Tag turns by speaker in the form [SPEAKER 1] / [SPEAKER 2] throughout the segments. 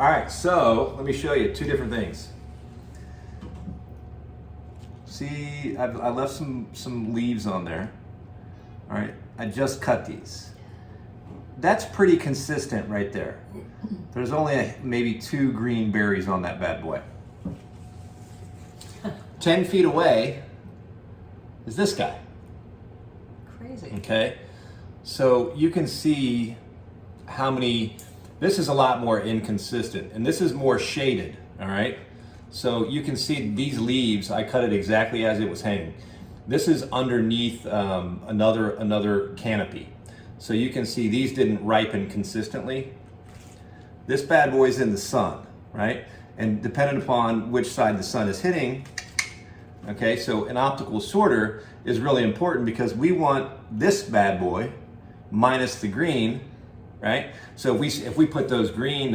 [SPEAKER 1] All right, so let me show you two different things. See, I left some leaves on there. All right, I just cut these. That's pretty consistent right there. There's only maybe 2 green berries on that bad boy. 10 feet away is this guy.
[SPEAKER 2] Crazy.
[SPEAKER 1] Okay, so you can see how many, this is a lot more inconsistent, and this is more shaded, all right? So you can see these leaves, I cut it exactly as it was hanging. This is underneath another canopy. So you can see these didn't ripen consistently. This bad boy's in the sun, right? And depending upon which side the sun is hitting, okay, so an optical sorter is really important because we want this bad boy minus the green, right? So if we put those green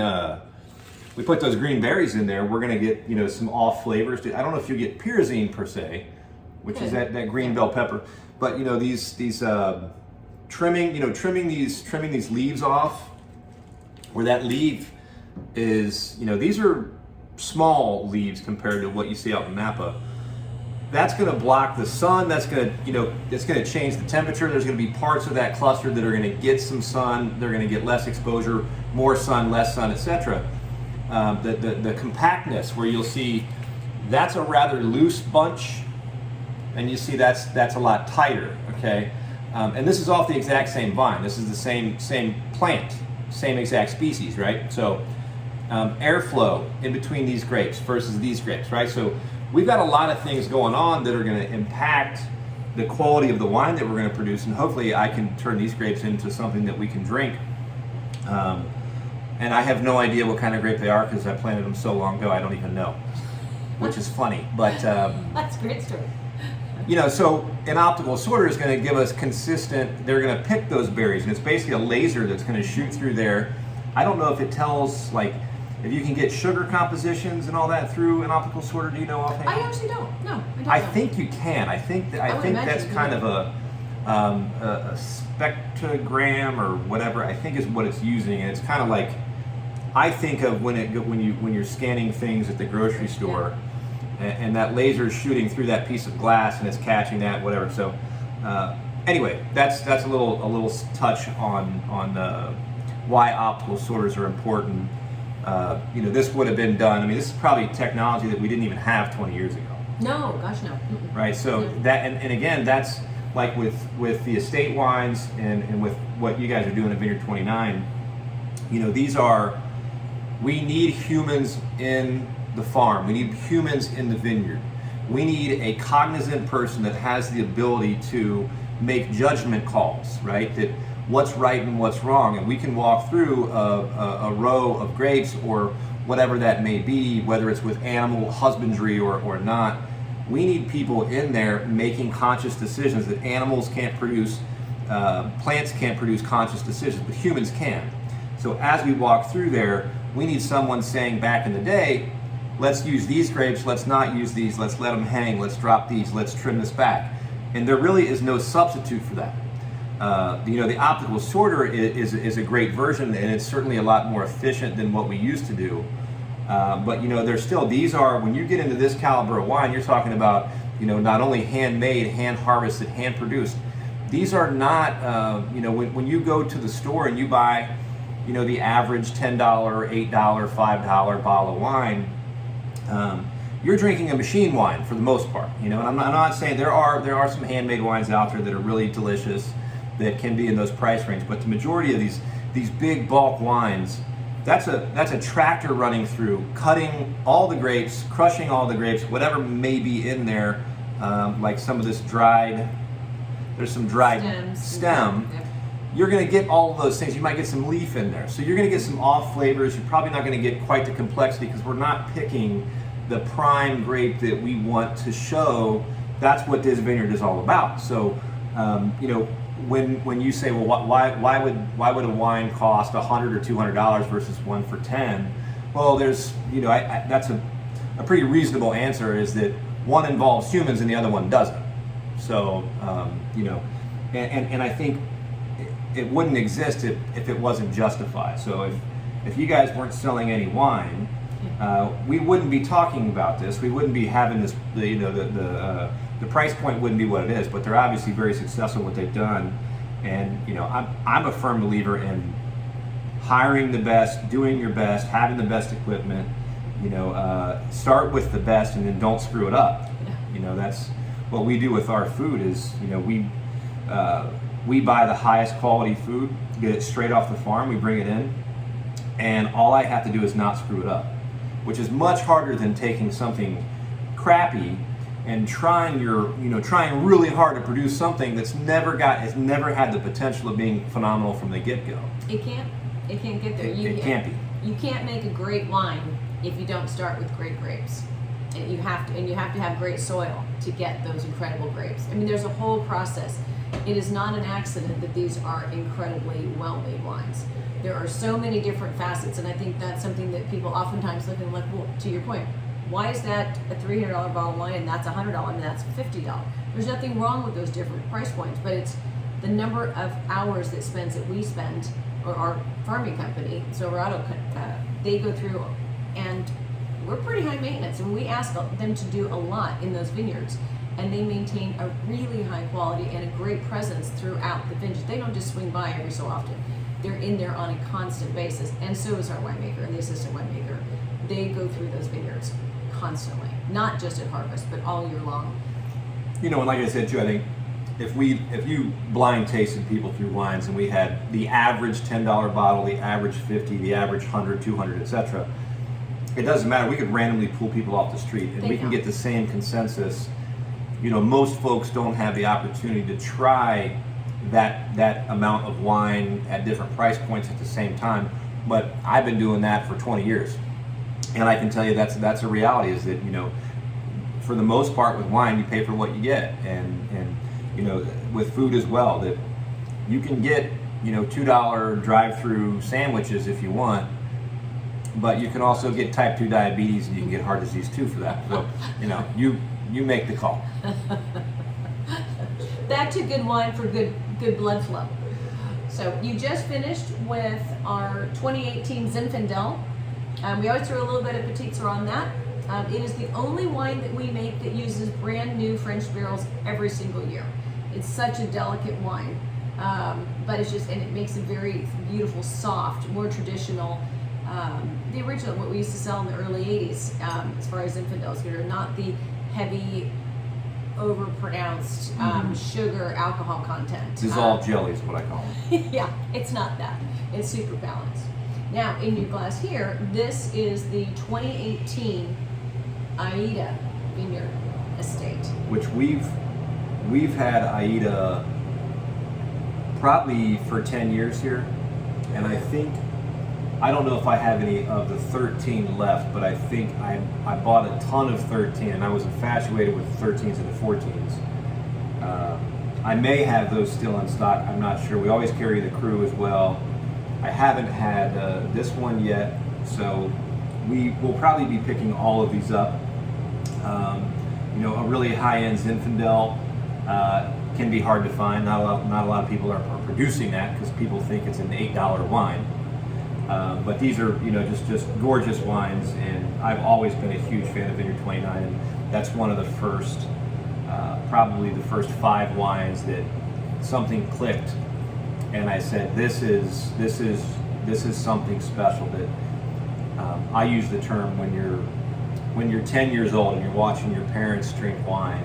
[SPEAKER 1] berries in there, we're gonna get, you know, some off flavors. I don't know if you get pyrazine per se, which is that green bell pepper, but you know, these trimming these leaves off, where that leaf is, you know, these are small leaves compared to what you see out in Napa. That's going to block the sun. That's going to, you know, it's going to change the temperature. There's going to be parts of that cluster that are going to get some sun. They're going to get less exposure, more sun, less sun, etc. The compactness, where you'll see that's a rather loose bunch, and you see that's a lot tighter. Okay, and this is off the exact same vine. This is the same plant, same exact species, right? So airflow in between these grapes versus these grapes, right? So we've got a lot of things going on that are going to impact the quality of the wine that we're going to produce, and hopefully I can turn these grapes into something that we can drink. And I have no idea what kind of grape they are because I planted them so long ago, I don't even know, which is funny. But
[SPEAKER 2] that's a great story.
[SPEAKER 1] You know, so an optical sorter is going to give us consistent, they're going to pick those berries, and it's basically a laser that's going to shoot through there. I don't know if it tells, like, if you can get sugar compositions and all that through an optical sorter. Do you know offhand?
[SPEAKER 2] I actually don't. No, I don't.
[SPEAKER 1] I think you can. I think that's kind of a spectrogram or whatever. I think is what it's using, and it's kind of like, I think of when you're scanning things at the grocery store, and that laser is shooting through that piece of glass and it's catching that, whatever. So anyway, that's a little touch on why optical sorters are important. You know, this would have been done. I mean, this is probably technology that we didn't even have 20 years ago.
[SPEAKER 2] No, gosh, no.
[SPEAKER 1] Right. So that, and again, that's like with the estate wines and with what you guys are doing at Vineyard 29. You know, we need humans in the farm. We need humans in the vineyard. We need a cognizant person that has the ability to make judgment calls, right? That what's right and what's wrong, and we can walk through a row of grapes or whatever that may be, whether it's with animal husbandry or not. We need people in there making conscious decisions that animals can't produce, plants can't produce conscious decisions, but humans can. So as we walk through there, we need someone saying back in the day, let's use these grapes, let's not use these, let's let them hang, let's drop these, let's trim this back. And there really is no substitute for that. You know, the optical sorter is a great version, and it's certainly a lot more efficient than what we used to do. But you know, there's still, these are, when you get into this caliber of wine, you're talking about, you know, not only handmade, hand harvested, hand produced. These are not, you know, when you go to the store and you buy, you know, the average $10, $8, $5 bottle of wine, you're drinking a machine wine for the most part, you know. And I'm not saying there are some handmade wines out there that are really delicious that can be in those price range, but the majority of these big bulk wines, that's a tractor running through, cutting all the grapes, crushing all the grapes, whatever may be in there, like some of this dried, there's some dried stem.
[SPEAKER 2] Yeah.
[SPEAKER 1] You're going to get all of those things. You might get some leaf in there. So you're going to get some off flavors. You're probably not going to get quite the complexity because we're not picking the prime grape that we want to show. That's what this vineyard is all about. So, you know, when you say, well, why would a wine cost $100 or $200 versus one for 10? Well, there's, you know, that's a pretty reasonable answer, is that one involves humans and the other one doesn't. So, you know, and I think it wouldn't exist if it wasn't justified. So if you guys weren't selling any wine, we wouldn't be talking about this. We wouldn't be having this. The price point wouldn't be what it is. But they're obviously very successful in what they've done, and I'm a firm believer in hiring the best, doing your best, having the best equipment. Start with the best and then don't screw it up. That's what we do with our food. Is we buy the highest quality food, get it straight off the farm, we bring it in, and all I have to do is not screw it up, which is much harder than taking something crappy and trying really hard to produce something that's never had the potential of being phenomenal from the get-go.
[SPEAKER 2] It can't get there.
[SPEAKER 1] It can't be.
[SPEAKER 2] You can't make a great wine if you don't start with great grapes. And you have to have great soil to get those incredible grapes. I mean, there's a whole process. It is not an accident that these are incredibly well-made wines. There are so many different facets, and I think that's something that people oftentimes look at, like, well, to your point, why is that a $300 bottle of wine and that's $100 and that's $50? There's nothing wrong with those different price points, but it's the number of hours that we spend, or our farming company, Silverado, they go through, and we're pretty high maintenance, and we ask them to do a lot in those vineyards, and they maintain a really high quality and a great presence throughout the vineyard. They don't just swing by every so often. They're in there on a constant basis, and so is our winemaker and the assistant winemaker. They go through those vineyards constantly, not just at harvest, but all year long.
[SPEAKER 1] And like I said, too, I think if you blind tasted people through wines, and we had the average $10 bottle, the average 50, the average 100, 200, etc., it doesn't matter. We could randomly pull people off the street, and we can get the same consensus. Most folks don't have the opportunity to try that amount of wine at different price points at the same time. But I've been doing that for 20 years, and I can tell you that's a reality. Is that for the most part with wine, you pay for what you get, and with food as well. That you can get $2 drive-through sandwiches if you want. But you can also get type 2 diabetes, and you can get heart disease too for that. So, you make the call.
[SPEAKER 2] Back to good wine for good blood flow. So you just finished with our 2018 Zinfandel. We always throw a little bit of Petit Sirah on that. It is the only wine that we make that uses brand new French barrels every single year. It's such a delicate wine, but it makes a very beautiful, soft, more traditional. The original, what we used to sell in the early 80s, as far as Zinfandels go, not the heavy, overpronounced sugar, alcohol content.
[SPEAKER 1] Dissolved jelly is what I call them.
[SPEAKER 2] Yeah, it's not that. It's super balanced. Now, in your glass here, this is the 2018 Aida Vineyard Estate.
[SPEAKER 1] Which we've had Aida probably for 10 years here, and I don't know if I have any of the 13 left, but I think I bought a ton of 13, and I was infatuated with the 13s and the 14s. I may have those still in stock. I'm not sure. We always carry the Cru as well. I haven't had this one yet, so we will probably be picking all of these up. A really high-end Zinfandel can be hard to find. Not a lot of people are producing that because people think it's an $8 wine. But these are, just gorgeous wines, and I've always been a huge fan of Vineyard 29, and that's one of the first, probably the first 5 wines that something clicked, and I said, this is something special. That I use the term when you're 10 years old and you're watching your parents drink wine,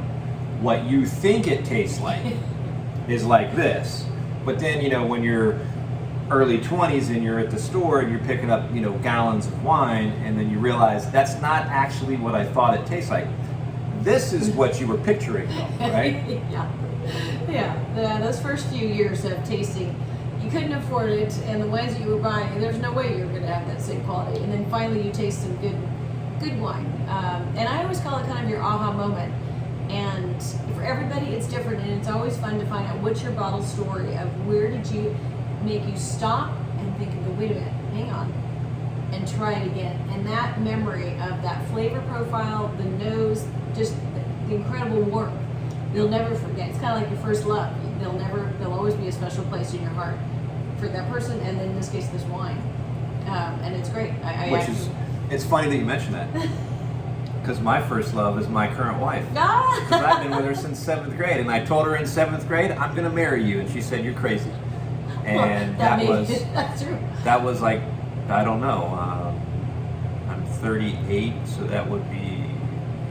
[SPEAKER 1] what you think it tastes like is like this, but then when you're early 20s and you're at the store and you're picking up gallons of wine, and then you realize that's not actually what I thought it tastes like. This is what you were picturing, though, right?
[SPEAKER 2] Yeah. Those first few years of tasting, you couldn't afford it, and the wines that you were buying, there's no way you were going to have that same quality. And then finally, you taste some good wine, and I always call it kind of your aha moment. And for everybody, it's different, and it's always fun to find out what's your bottle story of where did you make you stop and think and go, wait a minute, hang on, and try it again. And that memory of that flavor profile, the nose, just the incredible warmth, you'll never forget. It's kind of like your first love. There'll always be a special place in your heart for that person, and then in this case, this wine. and it's great.
[SPEAKER 1] It's funny that you mention that. Because my first love is my current wife. Because I've been with her since 7th grade, and I told her in 7th grade, I'm going to marry you, and she said, you're crazy. And
[SPEAKER 2] that's true.
[SPEAKER 1] That was like, I don't know, I'm 38, so that would be,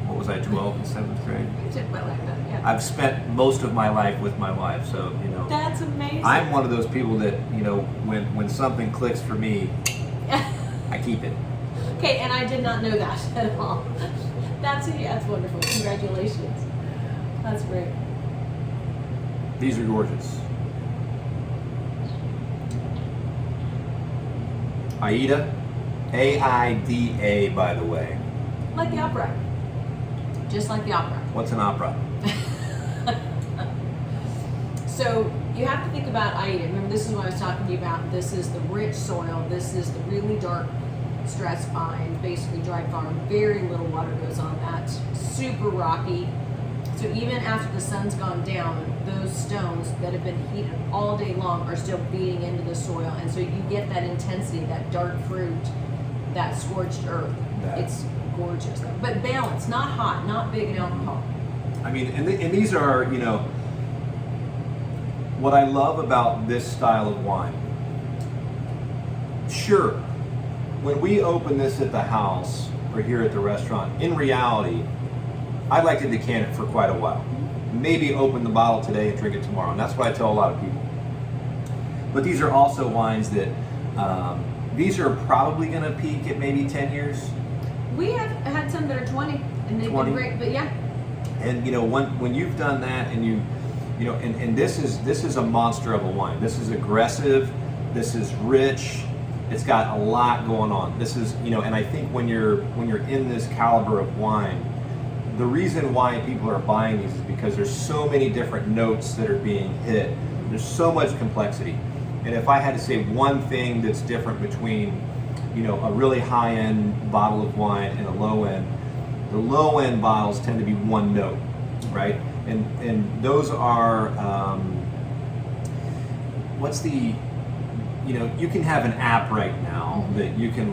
[SPEAKER 1] what was I, 12 in 7th grade?
[SPEAKER 2] Yeah.
[SPEAKER 1] I've spent most of my life with my wife, so,
[SPEAKER 2] That's amazing.
[SPEAKER 1] I'm one of those people that, when something clicks for me, I keep it.
[SPEAKER 2] Okay, and I did not know that at all. That's wonderful. Congratulations. That's great.
[SPEAKER 1] These are gorgeous. Aida, A-I-D-A, by the way.
[SPEAKER 2] Like the opera. Just like the opera.
[SPEAKER 1] What's an opera?
[SPEAKER 2] So you have to think about Aida. Remember, this is what I was talking to you about. This is the rich soil. This is the really dark stress pine, basically dry farm. Very little water goes on that. Super rocky. So even after the sun's gone down, those stones that have been heated all day long are still beating into the soil, and so you get that intensity, that dark fruit, that scorched earth. It's gorgeous, but balanced, not hot, not big in alcohol.
[SPEAKER 1] I mean, and these are, what I love about this style of wine. Sure, when we open this at the house or here at the restaurant, in reality, I'd like to decant it for quite a while. Maybe open the bottle today and drink it tomorrow, and that's what I tell a lot of people. But these are also wines that, these are probably going to peak at maybe 10 years.
[SPEAKER 2] We have had some that are 20, and they've been great, but yeah.
[SPEAKER 1] And when you've done that, and and this is a monster of a wine. This is aggressive. This is rich. It's got a lot going on. This is, and I think when you're in this caliber of wine, the reason why people are buying these is because there's so many different notes that are being hit. There's so much complexity. And if I had to say one thing that's different between, a really high-end bottle of wine and a low-end, the low-end bottles tend to be one note, right? And those are, you can have an app right now that you can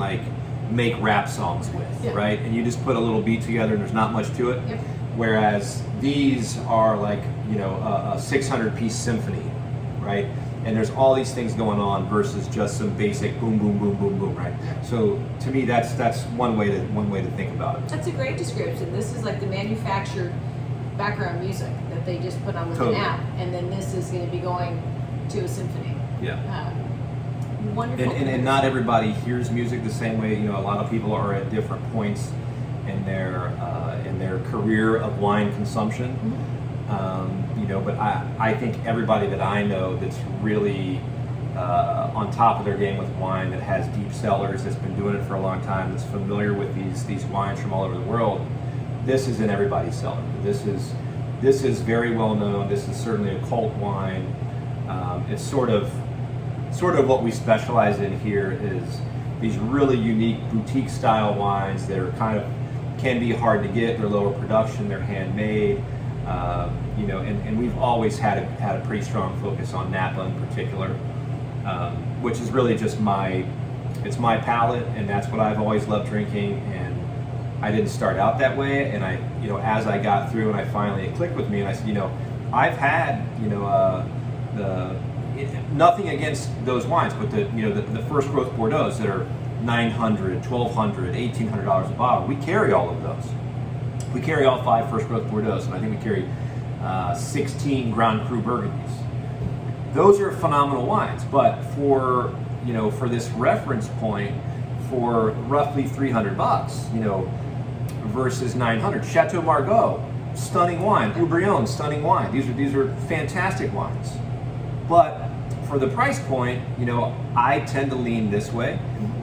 [SPEAKER 1] make rap songs with, right? And you just put a little beat together and there's not much to it.
[SPEAKER 2] Yep.
[SPEAKER 1] Whereas these are like, a 600-piece symphony, right? And there's all these things going on versus just some basic boom, boom, boom, boom, boom, right? So to me, that's one way to think about it.
[SPEAKER 2] That's a great description. This is like the manufactured background music that they just put on with
[SPEAKER 1] Totally.
[SPEAKER 2] an app, and then this is going to be going to a symphony.
[SPEAKER 1] Yeah.
[SPEAKER 2] Wonderful.
[SPEAKER 1] And not everybody hears music the same way. A lot of people are at different points in their career of wine consumption.
[SPEAKER 2] Mm-hmm.
[SPEAKER 1] But I think everybody that I know that's really on top of their game with wine, that has deep cellars, that's been doing it for a long time, that's familiar with these wines from all over the world, this is in everybody's cellar. This is very well known. This is certainly a cult wine. It's sort of what we specialize in here is these really unique boutique style wines that are can be hard to get. They're lower production. They're handmade. And we've always had a pretty strong focus on Napa in particular, which is really just it's my palate, and that's what I've always loved drinking. And I didn't start out that way, and as I got through and it clicked with me, and I said, I've had, nothing against those wines, but the first growth Bordeaux that are $900, $1,200, $1,800 a bottle, we carry all of those. We carry all 5 first growth Bordeaux, and I think we carry 16 Grand Cru Burgundies. Those are phenomenal wines, but for this reference point, for roughly $300, versus $900, Chateau Margaux, stunning wine. Haut-Brion, stunning wine. These are fantastic wines, but for the price point, I tend to lean this way.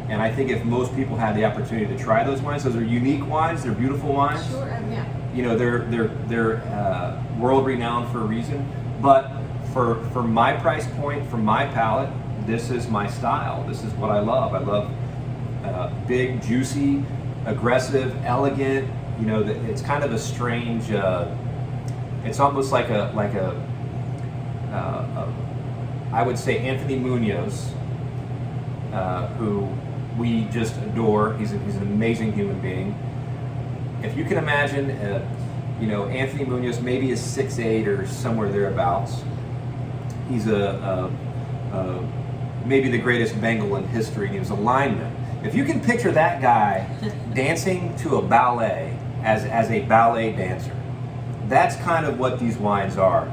[SPEAKER 1] And I think if most people had the opportunity to try those wines, those are unique wines, they're beautiful wines.
[SPEAKER 2] Sure, yeah.
[SPEAKER 1] They're world renowned for a reason. But for my price point, for my palate, this is my style. This is what I love. I love big, juicy, aggressive, elegant. It's kind of a strange. It's almost like a I would say Anthony Munoz, who we just adore. He's an amazing human being. If you can imagine, Anthony Munoz maybe is 6'8" or somewhere thereabouts. He's maybe the greatest Bengal in history, and he was a lineman. If you can picture that guy dancing to a ballet as a ballet dancer, that's kind of what these wines are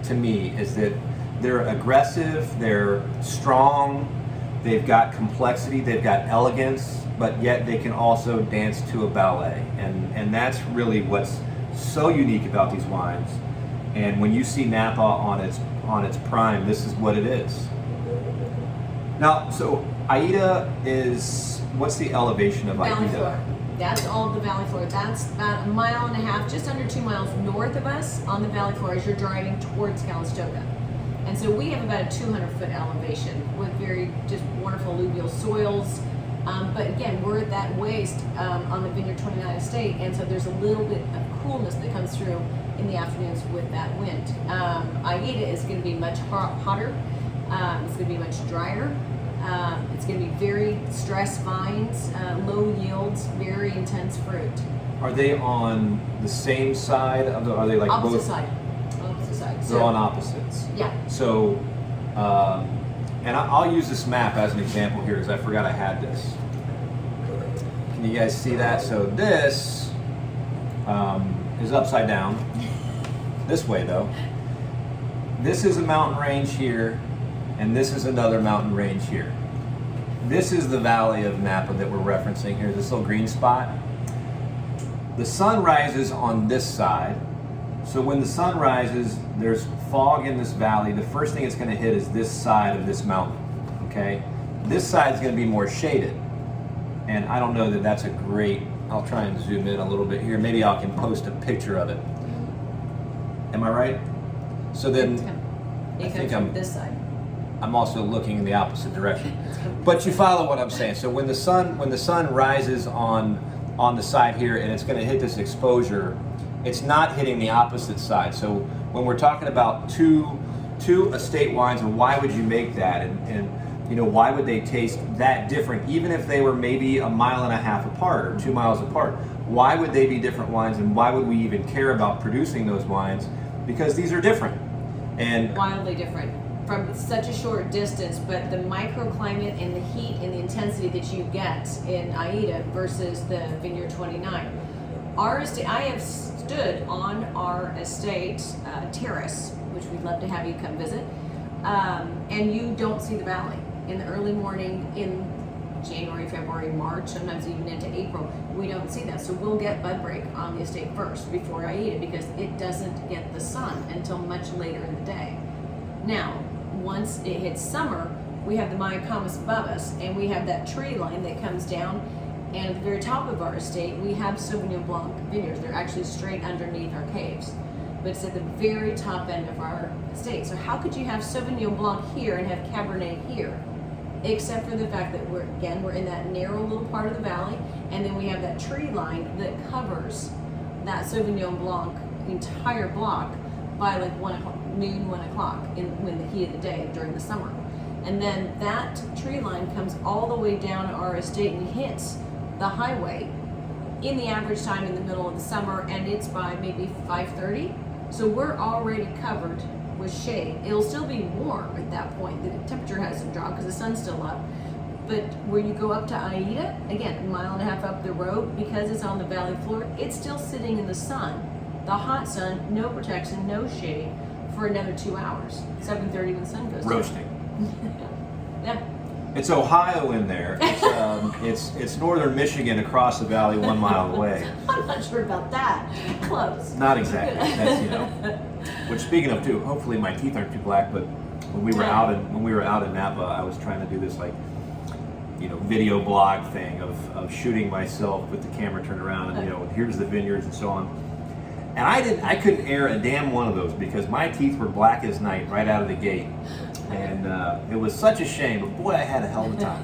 [SPEAKER 1] to me, is that they're aggressive, they're strong, they've got complexity, they've got elegance, but yet they can also dance to a ballet. And that's really what's so unique about these wines. And when you see Napa on its prime, this is what it is. Now, so Aida is, what's the elevation of
[SPEAKER 2] Valley
[SPEAKER 1] Aida?
[SPEAKER 2] floor. That's all the valley floor. That's about 1.5 miles, just under 2 miles north of us on the valley floor as you're driving towards Calistoga. And so we have about a 200-foot elevation with very just wonderful alluvial soils. But again, we're at that waste on the Vineyard 29 estate, and so there's a little bit of coolness that comes through in the afternoons with that wind. Aida is going to be much hotter. It's going to be much drier. It's going to be very stressed vines, low yields, very intense fruit.
[SPEAKER 1] Are they on the same side of the? Are they like
[SPEAKER 2] Opposite
[SPEAKER 1] both?
[SPEAKER 2] side. Opposite side.
[SPEAKER 1] They're on opposites.
[SPEAKER 2] Yeah.
[SPEAKER 1] So, and I'll use this map as an example here because I forgot I had this. Can you guys see that? So this is upside down. This way though. This is a mountain range here, and this is another mountain range here. This is the valley of Napa that we're referencing here, this little green spot. The sun rises on this side. So when the sun rises, there's fog in this valley. The first thing it's going to hit is this side of this mountain, okay? This side is going to be more shaded. And I don't know that that's a great, I'll try and zoom in a little bit here. Maybe I can post a picture of it. Am I right? So then,
[SPEAKER 2] It comes from this side.
[SPEAKER 1] I'm also looking in the opposite direction. But you follow what I'm saying. So when the sun rises on the side here and it's going to hit this exposure, it's not hitting the opposite side. So when we're talking about two estate wines, and why would you make that, and why would they taste that different, even if they were maybe 1.5 miles apart or 2 miles apart? Why would they be different wines, and why would we even care about producing those wines? Because these are different. And
[SPEAKER 2] wildly different from such a short distance, but the microclimate and the heat and the intensity that you get in Aida versus the Vineyard 29. Our estate, I have stood on our estate terrace, which we'd love to have you come visit, and you don't see the valley. In the early morning in January, February, March, sometimes even into April, we don't see that. So we'll get bud break on the estate first before Aida because it doesn't get the sun until much later in the day. Now, once it hits summer, we have the Mayacamas above us, and we have that tree line that comes down, and at the very top of our estate, we have Sauvignon Blanc vineyards. They're actually straight underneath our caves, but it's at the very top end of our estate. So how could you have Sauvignon Blanc here and have Cabernet here? Except for the fact that we're in that narrow little part of the valley, and then we have that tree line that covers that Sauvignon Blanc entire block by like noon, 1 o'clock when the heat of the day during the summer. And then that tree line comes all the way down our estate and hits the highway in the average time in the middle of the summer, and it's by maybe 5:30. So we're already covered with shade. It'll still be warm at that point. The temperature hasn't dropped because the sun's still up. But where you go up to Aida, again, 1.5 miles up the road, because it's on the valley floor, it's still sitting in the sun. The hot sun, no protection, no shade, for another 2 hours. 7:30 when the sun goes down.
[SPEAKER 1] roasting.
[SPEAKER 2] Yeah.
[SPEAKER 1] It's Ohio in there. It's northern Michigan across the valley 1 mile away.
[SPEAKER 2] I'm not sure about that. Close.
[SPEAKER 1] Not exactly. That's Which, speaking of too, hopefully my teeth aren't too black. But when we were out in Napa, I was trying to do this video blog thing of shooting myself with the camera turned around, and here's the vineyards and so on. And I couldn't air a damn one of those because my teeth were black as night right out of the gate. And it was such a shame, but boy, I had a hell of a time.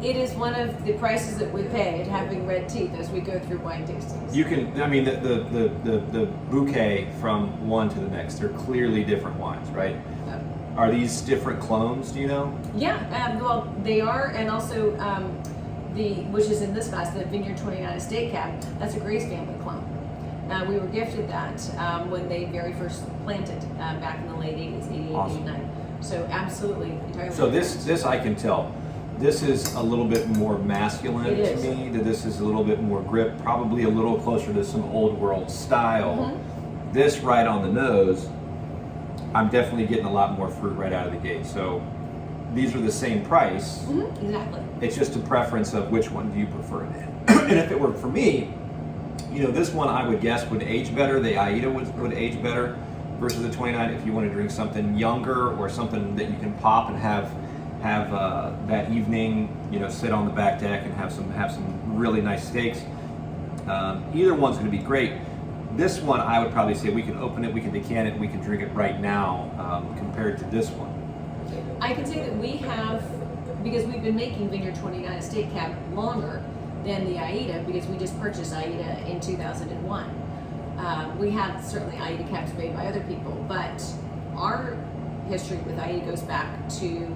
[SPEAKER 2] It is one of the prices that we pay at having red teeth as we go through wine tastings.
[SPEAKER 1] You can, the bouquet from one to the next, they're clearly different wines, right? Are these different clones? Do you know?
[SPEAKER 2] Yeah, well, they are, and also which is in this glass, the Vineyard 29 Estate Cab. That's a Grace family clone. We were gifted that when they very first planted back in the late 80s, 88,
[SPEAKER 1] Awesome.
[SPEAKER 2] 89. So absolutely, entirely.
[SPEAKER 1] So this I can tell. This is a little bit more masculine
[SPEAKER 2] It
[SPEAKER 1] to
[SPEAKER 2] is.
[SPEAKER 1] me. That this is a little bit more grip, probably a little closer to some old world style.
[SPEAKER 2] Mm-hmm.
[SPEAKER 1] This right on the nose, I'm definitely getting a lot more fruit right out of the gate. So these are the same price.
[SPEAKER 2] Mm-hmm. Exactly.
[SPEAKER 1] It's just a preference of which one do you prefer. And if it were for me, you know, this one I would guess would age better. The Aida would age better versus the 29 if you want to drink something younger or something that you can pop and have that evening, you know, sit on the back deck and have some really nice steaks. Either one's going to be great. This one I would probably say we can open it, we can decant it, we can drink it right now compared to this one.
[SPEAKER 2] I can say that we have, because we've been making Vineyard 29 Estate Cab longer than the Aida, because we just purchased Aida in 2001. We have certainly Aida cabs made by other people, but our history with Aida goes back to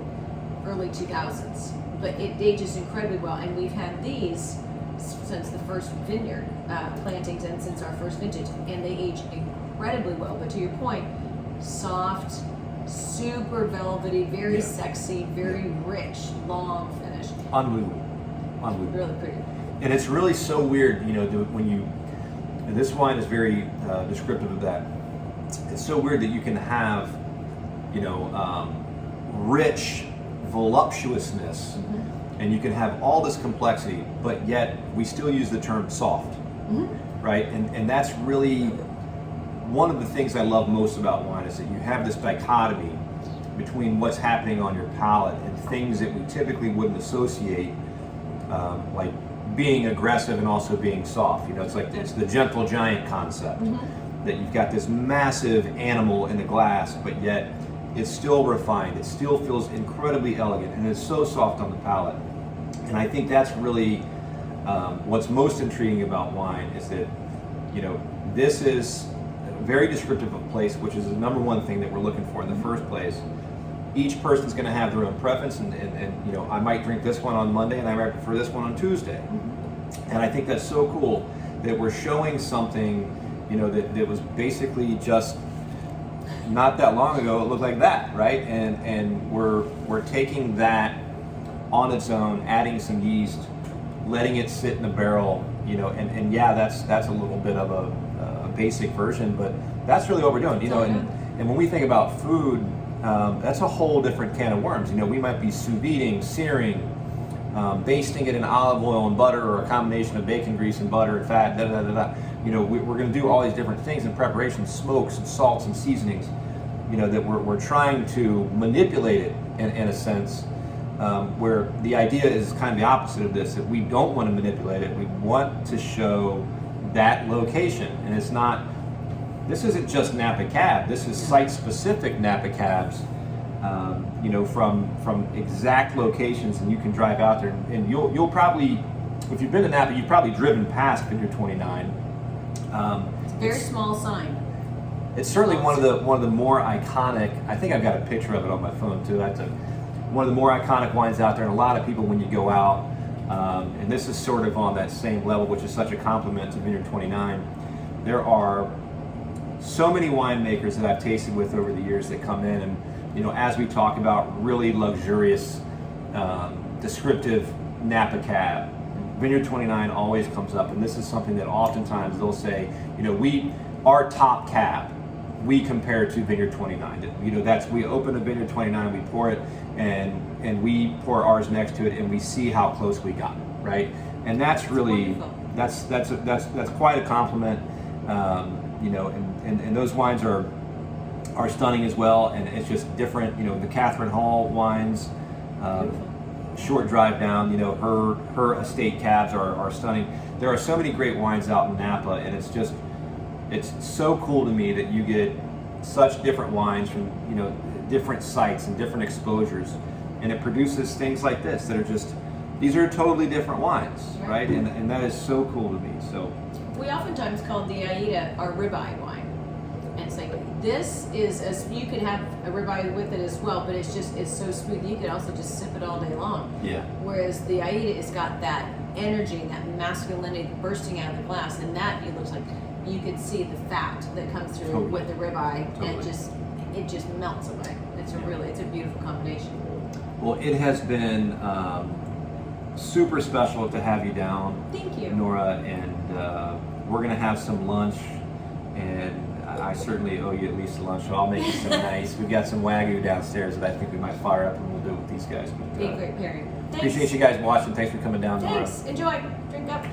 [SPEAKER 2] early 2000s. But it ages incredibly well, and we've had these since the first vineyard plantings and since our first vintage, and they age incredibly well. But to your point, soft, super velvety, very sexy, very rich, long finish.
[SPEAKER 1] Unbelievable. Unbelievable.
[SPEAKER 2] Really pretty.
[SPEAKER 1] And it's really so weird, you know, when you, and this wine is very descriptive of that. It's so weird that you can have, you know, rich voluptuousness, and you can have all this complexity, but yet we still use the term soft, right? And that's really one of the things I love most about wine, is that you have this dichotomy between what's happening on your palate and things that we typically wouldn't associate, like being aggressive and also being soft. You know, it's the gentle giant concept, that you've got this massive animal in a glass, but yet it's still refined. It still feels incredibly elegant, and it's so soft on the palate. And I think that's really what's most intriguing about wine, is that, you know, this is very descriptive of place, which is the number one thing that we're looking for in the first place. Each person's going to have their own preference, and you know, I might drink this one on Monday and I might prefer this one on Tuesday. And I think that's so cool that we're showing something, you know, that was basically just not that long ago it looked like that, right? And we're taking that on its own, adding some yeast, letting it sit in a barrel, you know, and yeah, that's a little bit of a basic version, but that's really what we're doing, you know. And when we think about food, that's a whole different can of worms. You know, we might be sous videing, searing, basting it in olive oil and butter, or a combination of bacon grease and butter and fat, da da da da. You know, we're going to do all these different things in preparation, smokes and salts and seasonings, you know, that we're trying to manipulate it in a sense, where the idea is kind of the opposite of this, that we don't want to manipulate it. We want to show that location. And it's not, this isn't just Napa Cab, this is site-specific Napa Cabs, you know, from exact locations, and you can drive out there, and you'll probably, if you've been to Napa, you've probably driven past Vineyard 29.
[SPEAKER 2] It's a very small sign.
[SPEAKER 1] It's certainly one of the more iconic. I think I've got a picture of it on my phone too. That's one of the more iconic wines out there, and a lot of people, when you go out, and this is sort of on that same level, which is such a compliment to Vineyard 29. There are so many winemakers that I've tasted with over the years that come in, and, you know, as we talk about really luxurious, descriptive Napa Cab, Vineyard 29 always comes up, and this is something that oftentimes they'll say, you know, our top cab, we compare to Vineyard 29. You know, we open a Vineyard 29, we pour it, and we pour ours next to it, and we see how close we got, right? And that's really, that's quite a compliment, you know, and those wines are stunning as well, and it's just different. You know, the Catherine Hall wines, short drive down, you know, her estate cabs are stunning. There are so many great wines out in Napa, and it's so cool to me that you get such different wines from, you know, different sites and different exposures, and it produces things like this that are just, these are totally different wines, right? And that is so cool to me. So
[SPEAKER 2] we oftentimes call the Aida our ribeye wine, And it's like, this is, as you could have a ribeye with it as well, but it's so smooth. You could also just sip it all day long.
[SPEAKER 1] Yeah.
[SPEAKER 2] Whereas the Aida has got that energy, that masculinity bursting out of the glass, and that it looks like you could see the fat that comes through
[SPEAKER 1] Totally.
[SPEAKER 2] with the ribeye, and
[SPEAKER 1] Totally.
[SPEAKER 2] it just melts away. It's a beautiful combination.
[SPEAKER 1] Well, it has been super special to have you down,
[SPEAKER 2] Thank you.
[SPEAKER 1] Nora, and we're gonna have some lunch, and I certainly owe you at least a lunch, so I'll make you some nice. We've got some Wagyu downstairs that I think we might fire up, and we'll do it with these guys. But,
[SPEAKER 2] Be a great pairing. Thanks.
[SPEAKER 1] appreciate you guys watching. Thanks for coming down, Nora.
[SPEAKER 2] Thanks. Enjoy. Drink up.